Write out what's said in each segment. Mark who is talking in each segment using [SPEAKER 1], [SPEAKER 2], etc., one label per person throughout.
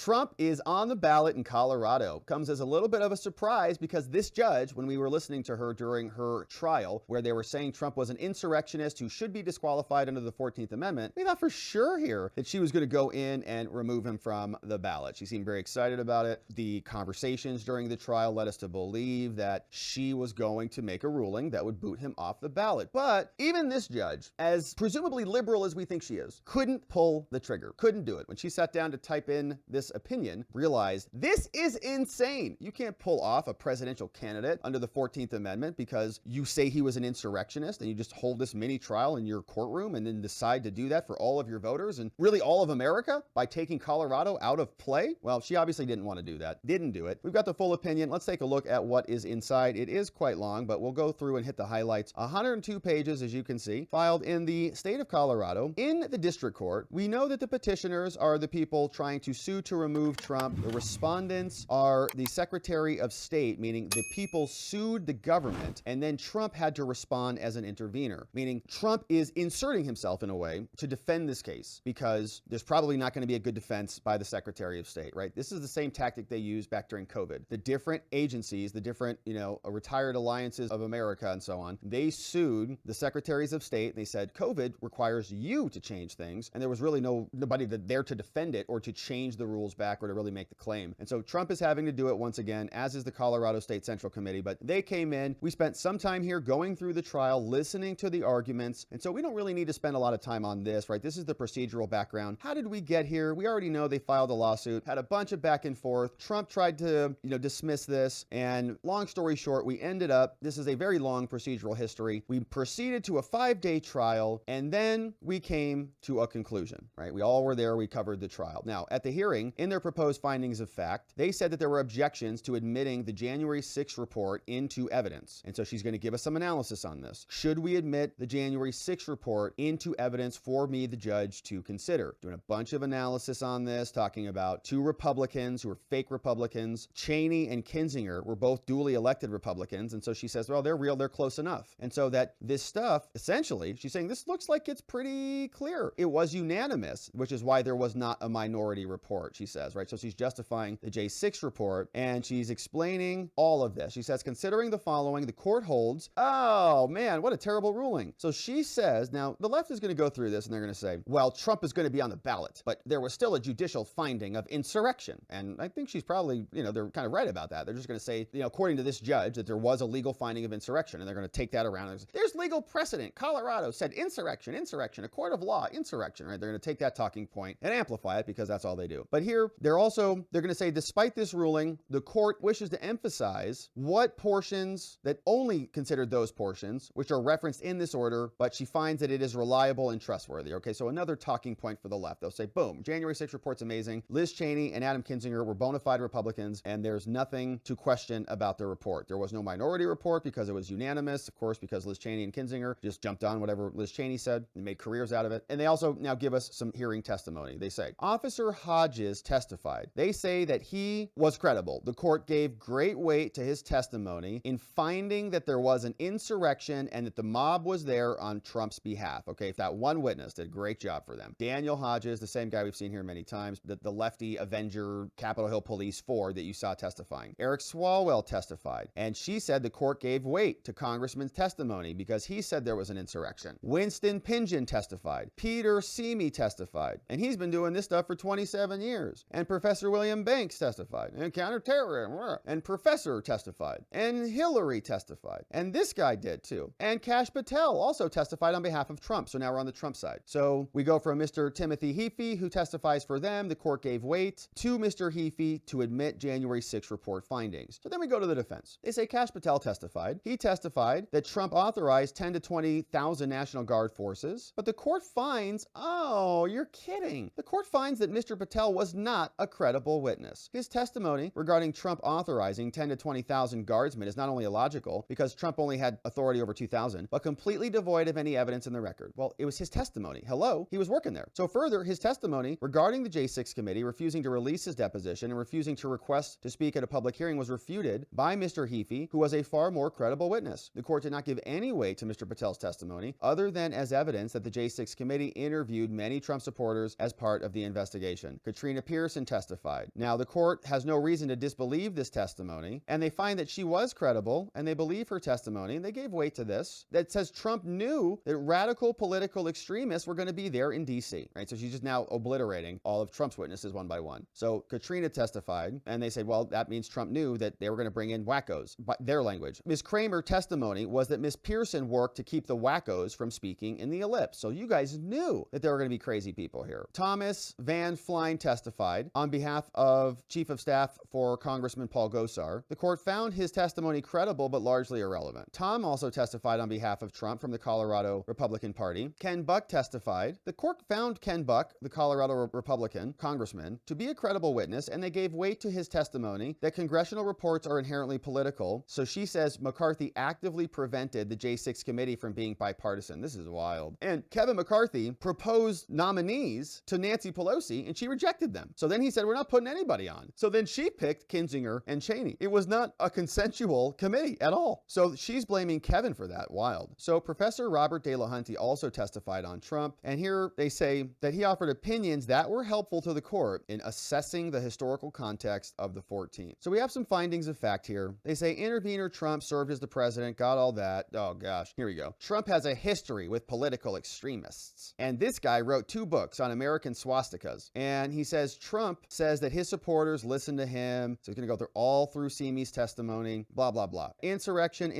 [SPEAKER 1] Trump is on the ballot in Colorado. Comes as a little bit of a surprise because this judge, when we were listening to her during her trial, where they were saying Trump was an insurrectionist who should be disqualified under the 14th Amendment, we thought for sure here that she was going to go in and remove him from the ballot. She seemed very excited about it. The conversations during the trial led us to believe that she was going to make a ruling that would boot him off the ballot. But even this judge, as presumably liberal as we think she is, couldn't pull the trigger, couldn't do it. When she sat down to type in this opinion, realized this is insane. You can't pull off a presidential candidate under the 14th Amendment because you say he was an insurrectionist and you just hold this mini trial in your courtroom and then decide to do that for all of your voters and really all of America by taking Colorado out of play. Well, she obviously didn't want to do that, didn't do it. We've got the full opinion. Let's take a look at what is inside. It is quite long, but we'll go through and hit the highlights. 102 pages, as you can see, filed in the state of Colorado. In the district court, we know that the petitioners are the people trying to sue to remove Trump. The respondents are the Secretary of State, meaning the people sued the government, and then Trump had to respond as an intervener, meaning Trump is inserting himself in a way to defend this case because there's probably not going to be a good defense by the Secretary of State, right? This is the same tactic they used back during COVID. The different agencies, the different, retired alliances of America and so on, they sued the Secretaries of State. They said, COVID requires you to change things. And there was really nobody there to defend it or to change the rules back or to really make the claim. And so Trump is having to do it once again, as is the Colorado State Central Committee. But they came in. We spent some time here going through the trial, listening to the arguments. And so we don't really need to spend a lot of time on this, right? This is the procedural background. How did we get here? We already know they filed a lawsuit, had a bunch of back and forth. Trump tried to, dismiss this. And long story short, we ended up, this is a very long procedural history. We proceeded to a 5-day trial, and then we came to a conclusion, right? We all were there. We covered the trial. Now, at the hearing, in their proposed findings of fact, they said that there were objections to admitting the January 6th report into evidence. And so she's going to give us some analysis on this. Should we admit the January 6th report into evidence for me, the judge, to consider? Doing a bunch of analysis on this, talking about two Republicans who are fake Republicans. Cheney and Kinzinger were both duly elected Republicans. And so she says, well, they're real, they're close enough. And so that this stuff, essentially, she's saying this looks like it's pretty clear. It was unanimous, which is why there was not a minority report, she says, right? So she's justifying the J6 report and she's explaining all of this. She says, considering the following, the court holds, oh man, what a terrible ruling. So she says, now the left is going to go through this and they're going to say, well, Trump is going to be on the ballot, but there was still a judicial finding of insurrection. And I think she's probably, they're kind of right about that. They're just going to say, according to this judge, that there was a legal finding of insurrection, and they're going to take that around. And there's legal precedent. Colorado said insurrection, a court of law, insurrection, right? They're going to take that talking point and amplify it because that's all they do. But here, they're going to say, despite this ruling, the court wishes to emphasize what portions, that only considered those portions, which are referenced in this order, but she finds that it is reliable and trustworthy. Okay, so another talking point for the left. They'll say, boom, January 6th report's amazing. Liz Cheney and Adam Kinzinger were bona fide Republicans, and there's nothing to question about their report. There was no minority report because it was unanimous, of course, because Liz Cheney and Kinzinger just jumped on whatever Liz Cheney said and made careers out of it. And they also now give us some hearing testimony. They say, Officer Hodges testified. They say that he was credible. The court gave great weight to his testimony in finding that there was an insurrection and that the mob was there on Trump's behalf. Okay, if that one witness did a great job for them. Daniel Hodges, the same guy we've seen here many times, the lefty Avenger, Capitol Hill Police 4 that you saw testifying. Eric Swalwell testified, and she said the court gave weight to Congressman's testimony because he said there was an insurrection. Winston Pingen testified. Peter Simi testified, and he's been doing this stuff for 27 years. And Professor William Banks testified, and counterterrorism, and Professor testified, and Hillary testified, and this guy did too. And Kash Patel also testified on behalf of Trump, so now we're on the Trump side. So we go from Mr. Timothy Heaphy, who testifies for them, the court gave weight, to Mr. Heaphy to admit January 6th report findings. So then we go to the defense. They say Kash Patel testified. He testified that Trump authorized 10 to 20,000 National Guard forces, but the court finds, oh, you're kidding. The court finds that Mr. Patel was not a credible witness. His testimony regarding Trump authorizing 10 to 20,000 guardsmen is not only illogical, because Trump only had authority over 2,000, but completely devoid of any evidence in the record. Well, it was his testimony. Hello? He was working there. So further, his testimony regarding the J6 committee refusing to release his deposition and refusing to request to speak at a public hearing was refuted by Mr. Heaphy, who was a far more credible witness. The court did not give any weight to Mr. Patel's testimony, other than as evidence that the J6 committee interviewed many Trump supporters as part of the investigation. Katrina Pearson testified. Now, the court has no reason to disbelieve this testimony, and they find that she was credible, and they believe her testimony, and they gave weight to this, that says Trump knew that radical political extremists were going to be there in D.C., right? So she's just now obliterating all of Trump's witnesses one by one. So Katrina testified, and they said, well, that means Trump knew that they were going to bring in wackos, by their language. Ms. Kramer's testimony was that Ms. Pearson worked to keep the wackos from speaking in the ellipse. So you guys knew that there were going to be crazy people here. Thomas Van Flein testified on behalf of Chief of Staff for Congressman Paul Gosar. The court found his testimony credible but largely irrelevant. Tom also testified on behalf of Trump from the Colorado Republican Party. Ken Buck testified. The court found Ken Buck, the Colorado Republican congressman, to be a credible witness, and they gave weight to his testimony that congressional reports are inherently political. So she says McCarthy actively prevented the J6 committee from being bipartisan. This is wild. And Kevin McCarthy proposed nominees to Nancy Pelosi, and she rejected them. So then he said, we're not putting anybody on. So then she picked Kinzinger and Cheney. It was not a consensual committee at all. So she's blaming Kevin for that. Wild. So Professor Robert De La Hunty also testified on Trump, and here they say that he offered opinions that were helpful to the court in assessing the historical context of the 14th. So we have some findings of fact here. They say intervener Trump served as the president, got all that. Oh gosh, here we go. Trump has a history with political extremists. And this guy wrote 2 books on American swastikas. And he says Trump says that his supporters listen to him. So he's going to go through all through Simi's testimony, blah, blah, blah. Insurrection.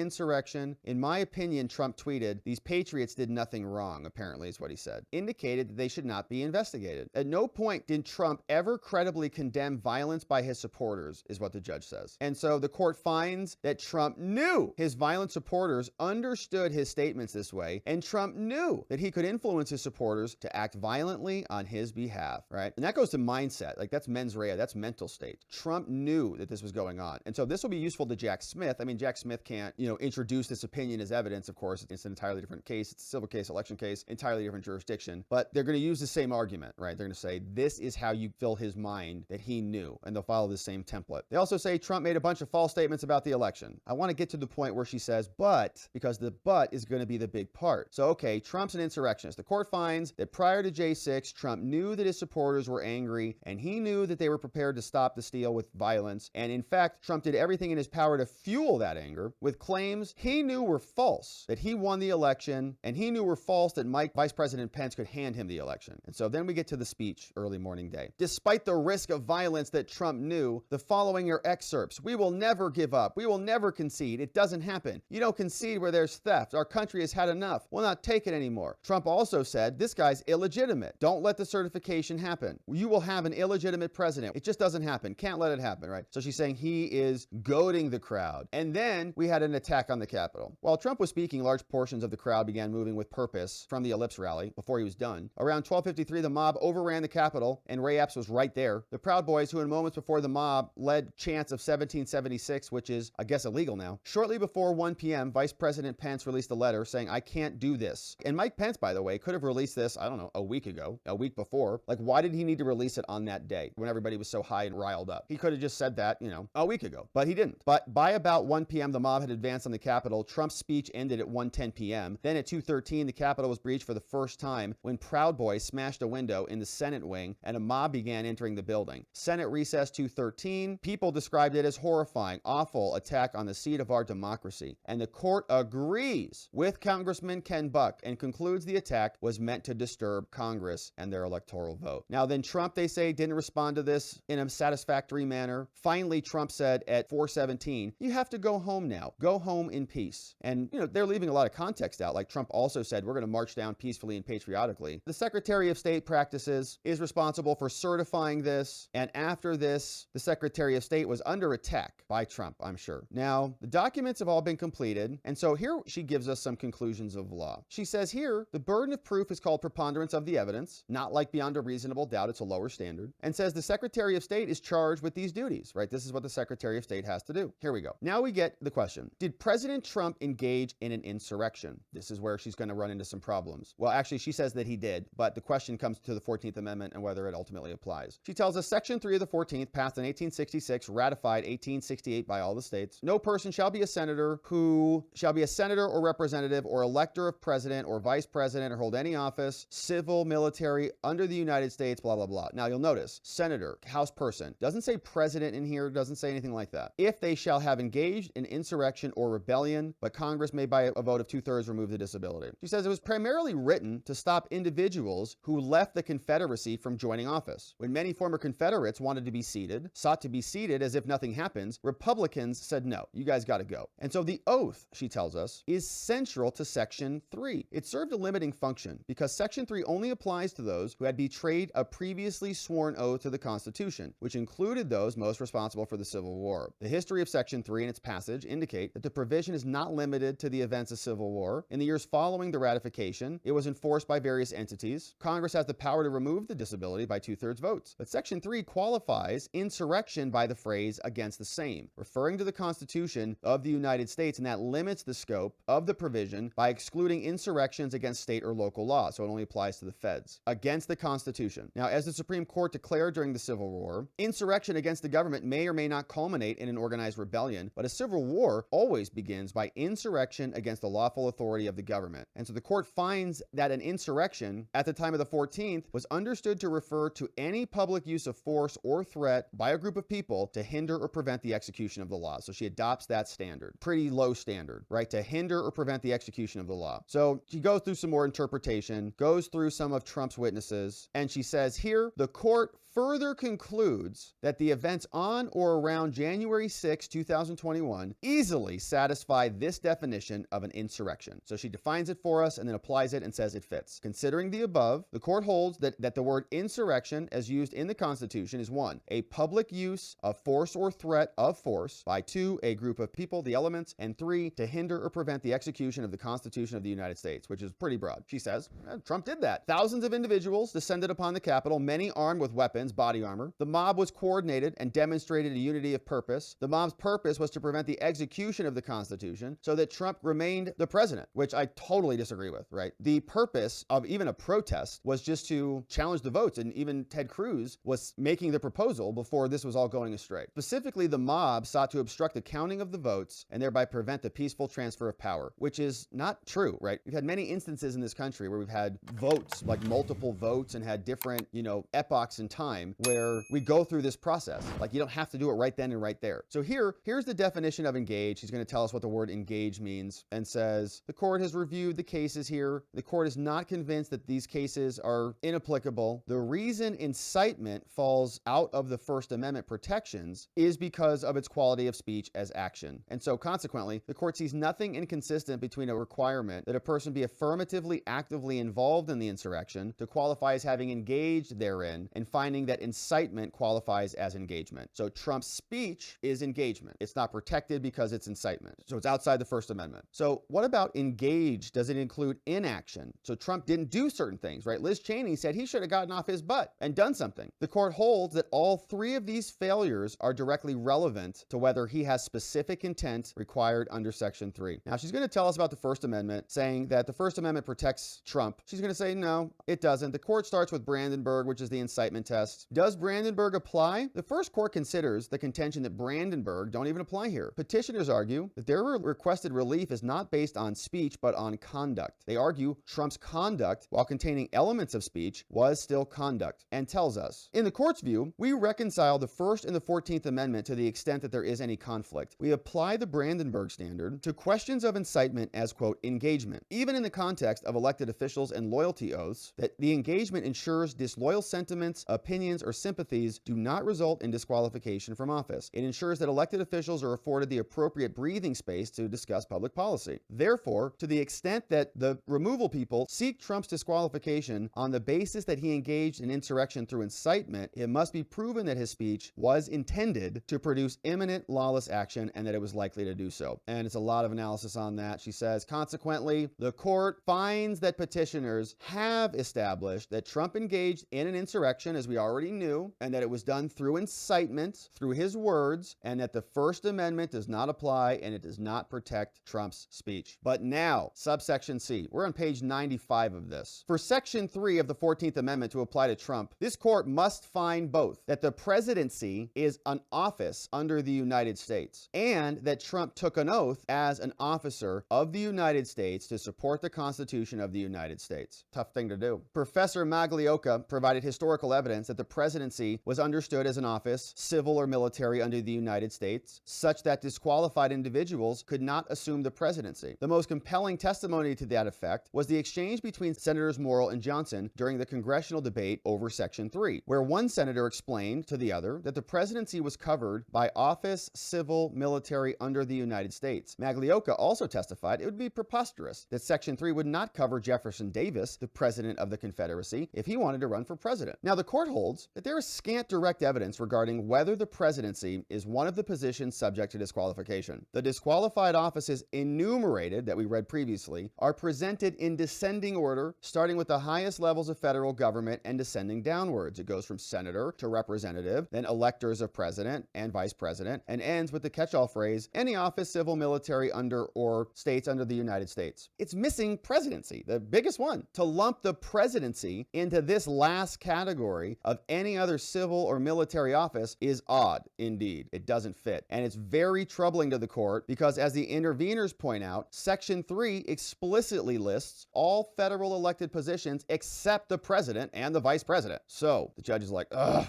[SPEAKER 1] In my opinion, Trump tweeted, these patriots did nothing wrong, apparently is what he said. Indicated that they should not be investigated. At no point did Trump ever credibly condemn violence by his supporters, is what the judge says. And so the court finds that Trump knew his violent supporters understood his statements this way, and Trump knew that he could influence his supporters to act violently on his behalf, right? And that goes to mindset. Like, that's mens rea, that's mental state. Trump knew that this was going on. And so this will be useful to Jack Smith. I mean, Jack Smith can't, introduce this opinion as evidence, of course. It's an entirely different case. It's a civil case, election case, entirely different jurisdiction. But they're going to use the same argument, right? They're going to say, this is how you fill his mind that he knew, and they'll follow the same template. They also say Trump made a bunch of false statements about the election. I want to get to the point where she says, but, because the but is going to be the big part. So, okay, Trump's an insurrectionist. The court finds that prior to J6, Trump knew that his supporters were angry, and he knew that they were prepared to stop the steal with violence. And in fact, Trump did everything in his power to fuel that anger with claims he knew were false, that he won the election, and he knew were false that Vice President Pence could hand him the election. And so then we get to the speech early morning day. Despite the risk of violence that Trump knew, the following are excerpts. We will never give up. We will never concede. It doesn't happen. You don't concede where there's theft. Our country has had enough. We'll not take it anymore. Trump also said, this guy's illegitimate. Don't let the certification happen. You will have an illegitimate president. It just doesn't happen. Can't let it happen, right? So she's saying he is goading the crowd. And then we had an attack on the Capitol. While Trump was speaking, large portions of the crowd began moving with purpose from the Ellipse rally before he was done. Around 12:53, the mob overran the Capitol, and Ray Epps was right there. The Proud Boys, who in moments before the mob led chants of 1776, which is, I guess, illegal now. Shortly before 1 p.m., Vice President Pence released a letter saying, I can't do this. And Mike Pence, by the way, could have released this, I don't know, a week ago, a week before. Like, why did he need to release it on that day when everybody was so high and riled up? He could have just said that, a week ago, but he didn't. But by about 1 p.m., the mob had advanced on the Capitol. Trump's speech ended at 1:10 p.m. Then at 2:13, the Capitol was breached for the first time when Proud Boys smashed a window in the Senate wing and a mob began entering the building. Senate recess 2:13. People described it as horrifying, awful attack on the seat of our democracy. And the court agrees with Congressman Ken Buck and concludes the attack was meant to disturb Congress and their electoral vote. Now then, Trump, they say, didn't respond to this in a satisfactory manner. Finally, Trump said at 4:17, you have to go home now. Go home in peace. And, they're leaving a lot of context out. Like Trump also said, we're going to march down peacefully and patriotically. The Secretary of State practices is responsible for certifying this. And after this, the Secretary of State was under attack by Trump, I'm sure. Now, the documents have all been completed. And so here she gives us some conclusions of law. She says here, the burden of proof is called preponderance of the evidence, not like beyond a reasonable doubt. It's a lower standard. And says the Secretary of State is charged with these duties, right? This is what the Secretary of State has to do. Here we go. Now we get the question. Did President Trump engage in an insurrection? This is where she's going to run into some problems. Well, actually, she says that he did, but the question comes to the 14th Amendment and whether it ultimately applies. She tells us Section 3 of the 14th, passed in 1866, ratified 1868 by all the states. No person shall be a senator or representative or elector of president or vice president or hold any office, civil, military, under the United States, blah, blah, blah. Now, you'll notice senator, House person. Doesn't say president in here, doesn't say anything like that. If they shall have engaged in insurrection or rebellion, but Congress may by a vote of 2/3 remove the disability. She says it was primarily written to stop individuals who left the Confederacy from joining office. When many former Confederates wanted to be seated, sought to be seated as if nothing happens, Republicans said, no, you guys got to go. And so the oath, she tells us, is central to Section 3. It served a limiting function because Section 3 only applies to those who had betrayed a previously sworn oath to the Constitution, which included those most responsible for the Civil War. The history of Section 3 and its passage indicate that the provision is not limited to the events of Civil War. In the years following the ratification, it was enforced by various entities. Congress has the power to remove the disability by 2/3 votes. But Section 3 qualifies insurrection by the phrase against the same, referring to the Constitution of the United States, and that limits the scope of the provision by excluding insurrections against state or local law, so it only applies to the feds, against the Constitution. Now, as the Supreme Court declared during the Civil War, insurrection against the government may or may not culminate in an organized rebellion, but a civil war always begins by insurrection against the lawful authority of the government. And so the court finds that an insurrection at the time of the 14th was understood to refer to any public use of force or threat by a group of people to hinder or prevent the execution of the law. So she adopts that standard. Pretty low standard, right? To hinder or prevent the execution of the law. So she goes through some more interpretation, goes through some of Trump's witnesses, and she says here, the court further concludes that the events on or around January 6, 2021 easily satisfy this definition of an insurrection. So she defines it for us and then applies it and says it fits. Considering the above, the court holds that the word insurrection as used in the Constitution is 1, a public use of force or threat of force by 2, a group of people, the elements, and 3, to hinder or prevent the execution of the Constitution of the United States, which is pretty broad. She says, Trump did that. Thousands of individuals descended upon the Capitol, many armed with weapons, body armor. The mob was coordinated and demonstrated a unity of purpose. The mob's purpose was to prevent the execution of the Constitution so that Trump remained the president, which I totally disagree with, right? The purpose of even a protest was just to challenge the votes, and even Ted Cruz was making the proposal before this was all going astray. Specifically, the mob sought to obstruct the counting of the votes and thereby prevent the peaceful transfer of power, which is not true, right? We've had many instances in this country where we've had votes, like multiple votes, and had different, epochs in time where we go through this process. Like, you don't have to do it right then and right there. So here's the definition of engage. He's going to tell us what the word engage means and says, the court has reviewed the cases here. The court is not convinced that these cases are inapplicable. The reason incitement falls out of the First Amendment protections is because of its quality of speech as action. And so consequently, the court sees nothing inconsistent between a requirement that a person be affirmatively, actively involved in the insurrection to qualify as having engaged therein, and finding that incitement qualifies as engagement. So Trump's speech is engagement. It's not protected because it's incitement. So it's outside the First Amendment. So what about engage? Does it include inaction? So Trump didn't do certain things, right? Liz Cheney said he should have gotten off his butt and done something. The court holds that all 3 of these failures are directly relevant to whether he has specific intent required under Section 3. Now, she's going to tell us about the First Amendment, saying that the First Amendment protects Trump. She's going to say, no, it doesn't. The court starts with Brandenburg, which is the incitement test. Does Brandenburg apply? The first court considers the contention that Brandenburg don't even apply here. Petitioners argue that their requested relief is not based on speech, but on conduct. They argue Trump's conduct, while containing elements of speech, was still conduct, and tells us, in the court's view, we reconcile the First and the 14th Amendment to the extent that there is any conflict. We apply the Brandenburg standard to questions of incitement as, quote, engagement. Even in the context of elected officials and loyalty oaths, that the engagement ensures disloyal sentiments, opinions, or sympathies do not result in disqualification from office. It ensures that elected officials are afforded the appropriate breathing space to discuss public policy. Therefore, to the extent that the removal people seek Trump's disqualification on the basis that he engaged in insurrection through incitement, it must be proven that his speech was intended to produce imminent lawless action and that it was likely to do so. And it's a lot of analysis on that. She says, consequently, the court finds that petitioners have established that Trump engaged in an insurrection, as we already knew, and that it was done through incitement, through his words, and that the First Amendment does not apply and it does not protect Trump's speech. But now, subsection C. We're on page 95 of this. For Section 3 of the 14th Amendment to apply to Trump, this court must find both that the presidency is an office under the United States and that Trump took an oath as an officer of the United States to support the Constitution of the United States. Tough thing to do. Professor Maglioka provided historical evidence that the presidency was understood as an office, civil or military, under the United States, such that disqualified individuals could not assume the presidency. The most compelling testimony to that effect was the exchange between Senators Morrill and Johnson during the congressional debate over Section 3, where one senator explained to the other that the presidency was covered by office, civil, military under the United States. Maglioka also testified it would be preposterous that Section 3 would not cover Jefferson Davis, the president of the Confederacy, if he wanted to run for president. Now, the court holds that there is scant direct evidence regarding whether the presidency is one of the positions subject to disqualification. The disqualified offices enumerated that we read previously are presented in descending order, starting with the highest levels of federal government and descending downwards. It goes from senator to representative, then electors of president and vice president, and ends with the catch-all phrase, any office, civil, military, under or states under the United States. It's missing presidency, the biggest one. To lump the presidency into this last category of any other civil or military office is odd indeed. It doesn't fit. And it's very troubling to the court because, as the interveners point out, Section 3 explicitly lists all federal elected positions except the president and the vice president. So the judge is like, ugh.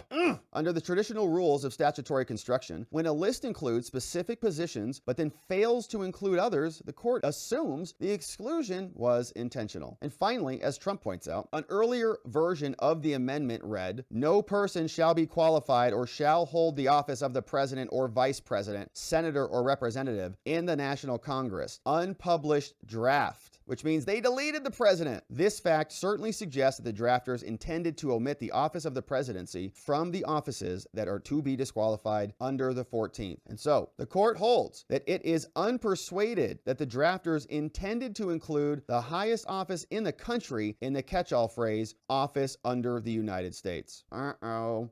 [SPEAKER 1] Under the traditional rules of statutory construction, when a list includes specific positions but then fails to include others, the court assumes the exclusion was intentional. And finally, as Trump points out, an earlier version of the amendment read, no person shall be qualified or shall hold the office of the president or vice president, senator or representative in the National Congress. Unpublished draft, which means they deleted the president. This fact certainly suggests that the drafters intended to omit the office of the presidency from the offices that are to be disqualified under the 14th. And so the court holds that it is unpersuaded that the drafters intended to include the highest office in the country in the catch-all phrase, office under the United States.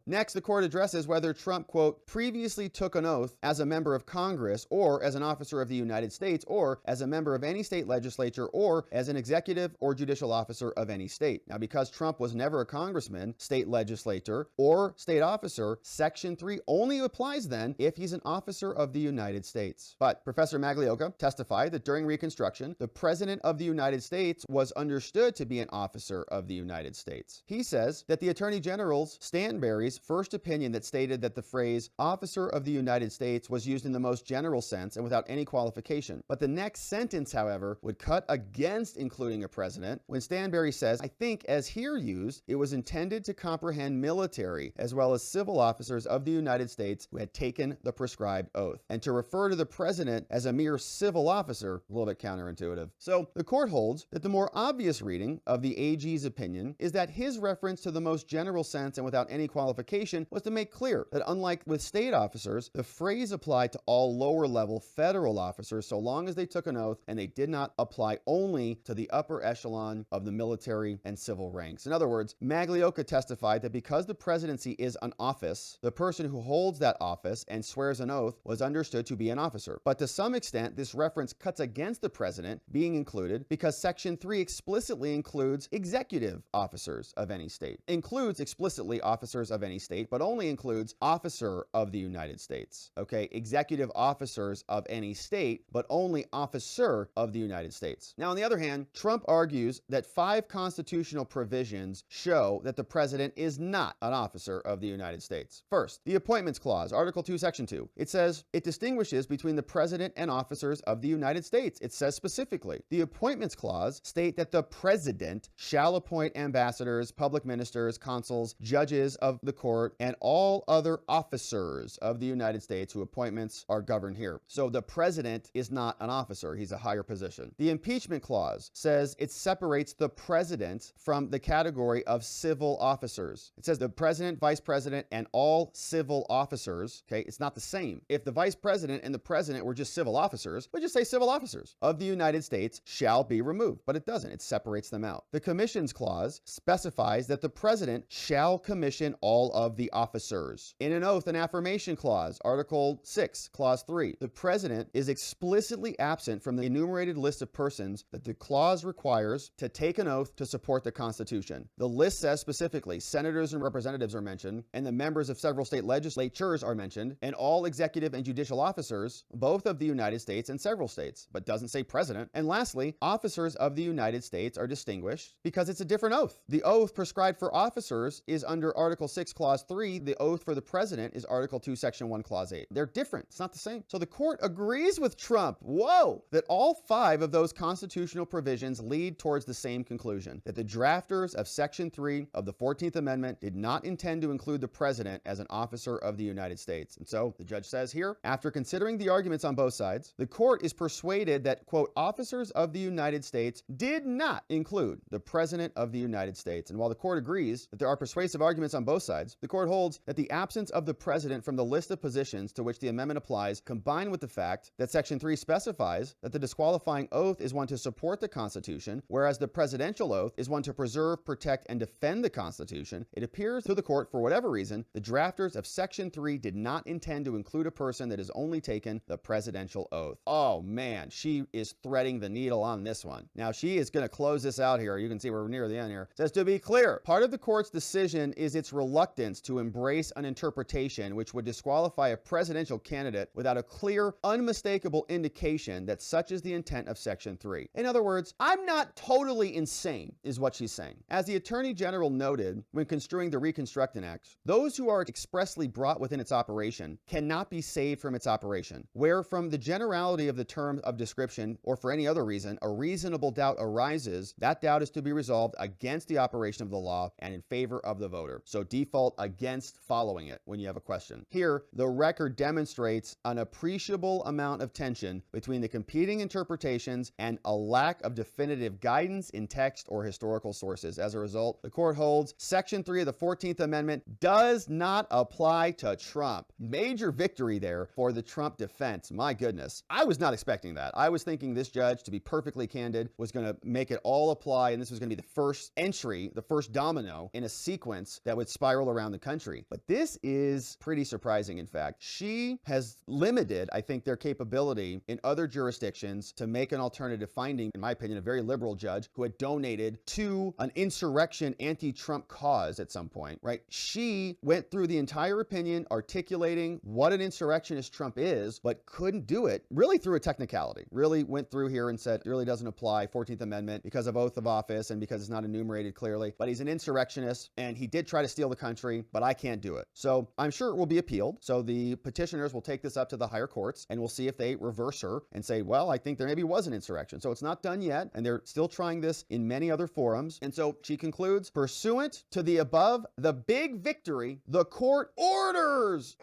[SPEAKER 1] Next, the court addresses whether Trump, quote, previously took an oath as a member of Congress or as an officer of the United States or as a member of any state legislature or as an executive or judicial officer of any state. Now, because Trump was never a congressman, state legislator, or state officer, Section 3 only applies then if he's an officer of the United States. But Professor Maglioka testified that during Reconstruction, the President of the United States was understood to be an officer of the United States. He says that the Attorney General's Stanberry's first opinion that stated that the phrase officer of the United States was used in the most general sense and without any qualification. But the next sentence, however, would cut against including a president when Stanberry says, I think as here used, it was intended to comprehend military as well as civil officers of the United States who had taken the prescribed oath. And to refer to the president as a mere civil officer, a little bit counterintuitive. So the court holds that the more obvious reading of the AG's opinion is that his reference to the most general sense and without any qualification was to make clear that unlike with state officers, the phrase applied to all lower level federal officers so long as they took an oath, and they did not apply only to the upper echelon of the military and civil ranks. In other words, Maglioka testified that because the presidency is an office, the person who holds that office and swears an oath was understood to be an officer. But to some extent, this reference cuts against the president being included because Section 3 explicitly includes executive officers of any state. Includes explicitly officers of any state, but only includes officer of the United States. Okay, executive officers of any state, but only officer of the United States. Now, on the other hand, Trump argues that 5 constitutional provisions show that the president is not an officer of the United States. First, the Appointments Clause, Article 2, Section 2. It says it distinguishes between the president and officers of the United States. It says specifically, the Appointments Clause state that the president shall appoint ambassadors, public ministers, consuls, judges of the court, and all other officers of the United States whose appointments are governed here. So the president is not an officer. He's a higher position. The Impeachment Clause says it separates the president from the category of civil officers. It says the president, vice president, and all civil officers. Okay, it's not the same. If the vice president and the president were just civil officers, we'd just say civil officers of the United States shall be removed. But it doesn't. It separates them out. The Commissions Clause specifies that the president shall commission all of the officers. In an Oath and Affirmation Clause, Article 6, Clause 3, the president is explicitly absent from the enumerated list of persons that the clause requires to take an oath to support the Constitution. The list says specifically senators and representatives are mentioned, and the members of several state legislatures are mentioned, and all executive and judicial officers, both of the United States and several states, but doesn't say president. And lastly, officers of the United States are distinguished because it's a different oath. The oath prescribed for officers is under Article 6, Clause 3. The oath for the president is Article 2, Section 1, Clause 8. They're different. It's not the same. So the court agrees with Trump, that all 5 of those constitutional provisions lead towards the same conclusion, that the drafters of Section 3 of the 14th Amendment did not intend to include the president as an officer of the United States. And so the judge says here, after considering the arguments on both sides, the court is persuaded that, quote, officers of the United States did not include the president of the United States. And while the court agrees that there are persuasive arguments on both sides, the court holds that the absence of the president from the list of positions to which the amendment applies, combined with the fact that Section 3 specifies that the disqualifying oath is one to support the Constitution, whereas the presidential oath is one to preserve, protect, and defend the Constitution, it appears to the court, for whatever reason, the drafters of Section 3 did not intend to include a person that has only taken the presidential oath. Oh man, she is threading the needle on this one. Now she is going to close this out here. You can see we're near the end here. It says, to be clear, part of the court's decision is its reluctance to embrace an interpretation which would disqualify a presidential candidate without a clear, unmistakable indication that such is the intent of Section 3. In other words, I'm not totally insane, is what she's saying. As the Attorney General noted when construing the Reconstruction Act, those who are expressly brought within its operation cannot be saved from its operation, where from the generality of the term of description or for any other reason, a reasonable doubt arises, that doubt is to be resolved against the operation of the law and in favor of the voter. So default against following it when you have a question. Here, the record demonstrates an appreciable amount of tension between the competing interpretations and a lack of definitive guidance in text or historical sources. As a result, the court holds Section 3 of the 14th Amendment does not apply to Trump. Major victory there for the Trump defense. My goodness. I was not expecting that. I was thinking this judge, to be perfectly candid, was going to make it all apply, and this was going to be the first entry, the first domino in a sequence that would spiral around the country. But this is pretty surprising, in fact. She has limited, I think, their capability in other jurisdictions to make an alternative finding. In my opinion, a very liberal judge who had donated to an insurrection anti-Trump cause at some point, right? She went through the entire opinion articulating what an insurrectionist Trump is, but couldn't do it really through a technicality. Really went through here and said it really doesn't apply, 14th Amendment, because of oath of office and because it's not enumerated clearly. But he's an insurrectionist and he did try to steal the country, but I can't do it. So I'm sure it will be appealed. So the petitioners will take this up to the higher courts and we'll see if they reverse her and say, well, I think there maybe was an insurrection. So it's not done yet, and they're still trying this in many other forums. And so she concludes, pursuant to the above, the big victory, the court orders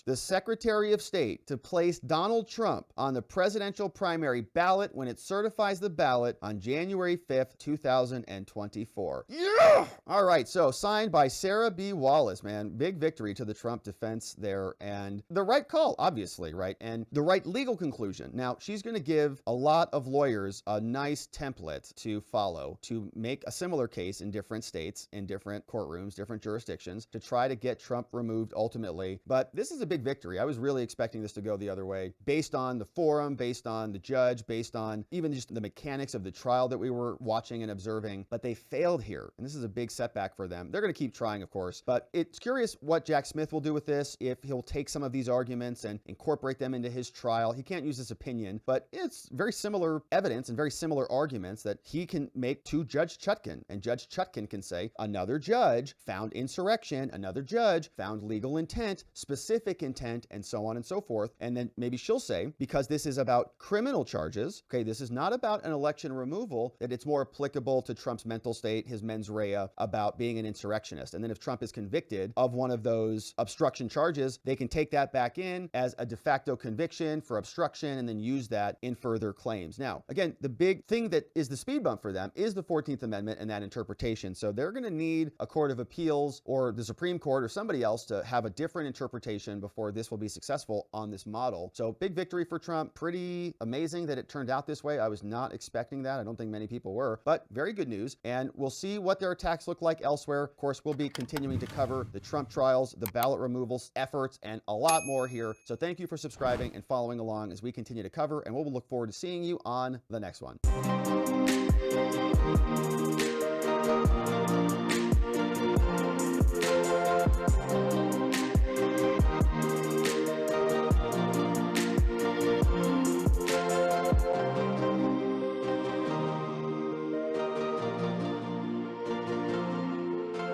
[SPEAKER 1] the Secretary of State to place Donald Trump on the presidential primary ballot when it certifies the ballot on January 5th, 2024. Yeah! All right, so signed by Sarah B. Wallace, man. Big victory to the Trump defense there, and the right call, obviously, right? And the right legal conclusion. Now, she's going to give a lot of lawyers a nice template to follow to make a similar case in different states, in different courtrooms, different jurisdictions, to try to get Trump removed ultimately. But this is a big victory. I was really expecting this to go the other way, based on the forum, based on the judge, based on even just the mechanics of the trial that we were watching and observing. But they failed here, and this is a big setback for them. They're going to keep trying, of course, but it's curious what Jack Smith will do with this, if he'll take some of these arguments and incorporate them into his trial. He can't use his opinion, but it's very similar evidence and very similar arguments that he can make to Judge Chutkan, and Judge Chutkan can say, another judge found insurrection, another judge found legal intent, specific intent, and so on and so forth. And then maybe she'll say, because this is about criminal charges, okay, this is not about an election removal, that it's more applicable to Trump's mental state, his mens rea, about being an insurrectionist. And then if Trump is convicted of one of those obstruction charges, they can take that back in as a de facto conviction for obstruction and then use that in further claims. Now, again, the big thing that is the speed bump for them is the 14th Amendment and that interpretation. So they're going to need a court of appeals or the Supreme Court or somebody else to have a different interpretation before this will be successful on this model. So big victory for Trump. Pretty amazing that it turned out this way. I was not expecting that. I don't think many people were, but very good news. And we'll see what their attacks look like elsewhere. Of course, we'll be continuing to cover the Trump trials, the ballot removals efforts, and a lot more here. So thank you for subscribing and following along as we continue to cover, and we'll look forward to seeing you on the next one.